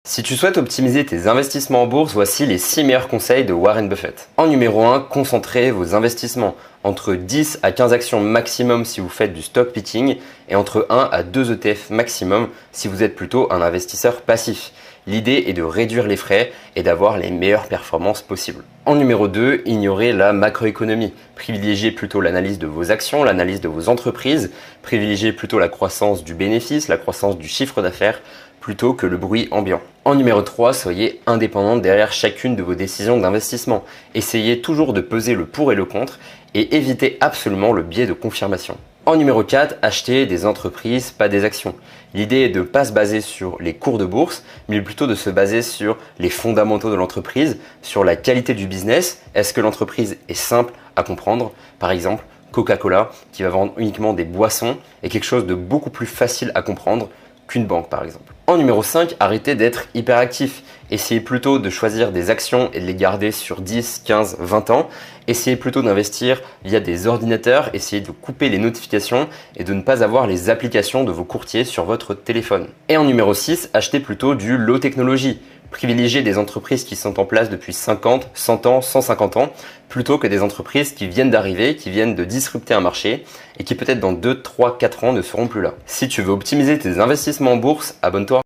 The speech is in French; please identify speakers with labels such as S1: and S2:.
S1: Si tu souhaites optimiser tes investissements en bourse, voici les 6 meilleurs conseils de Warren Buffett. En numéro 1, concentrez vos investissements. Entre 10 à 15 actions maximum si vous faites du stock picking et entre 1 à 2 ETF maximum si vous êtes plutôt un investisseur passif. L'idée est de réduire les frais et d'avoir les meilleures performances possibles. En numéro 2, ignorez la macroéconomie. Privilégiez plutôt l'analyse de vos actions, l'analyse de vos entreprises. Privilégiez plutôt la croissance du bénéfice, la croissance du chiffre d'affaires, plutôt que le bruit ambiant. En numéro 3, soyez indépendant derrière chacune de vos décisions d'investissement. Essayez toujours de peser le pour et le contre et évitez absolument le biais de confirmation. En numéro 4, achetez des entreprises, pas des actions. L'idée est de ne pas se baser sur les cours de bourse, mais plutôt de se baser sur les fondamentaux de l'entreprise, sur la qualité du business. Est-ce que l'entreprise est simple à comprendre? Par exemple, Coca-Cola, qui va vendre uniquement des boissons, est quelque chose de beaucoup plus facile à comprendre qu'une banque par exemple. En numéro 5, arrêtez d'être hyperactif. Essayez plutôt de choisir des actions et de les garder sur 10, 15, 20 ans. Essayez plutôt d'investir via des ordinateurs. Essayez de couper les notifications et de ne pas avoir les applications de vos courtiers sur votre téléphone. Et en numéro 6, achetez plutôt du low technologie. Privilégiez des entreprises qui sont en place depuis 50, 100 ans, 150 ans, plutôt que des entreprises qui viennent d'arriver, qui viennent de disrupter un marché et qui peut-être dans 2, 3, 4 ans ne seront plus là. Si tu veux optimiser tes investissements en bourse, abonne-toi.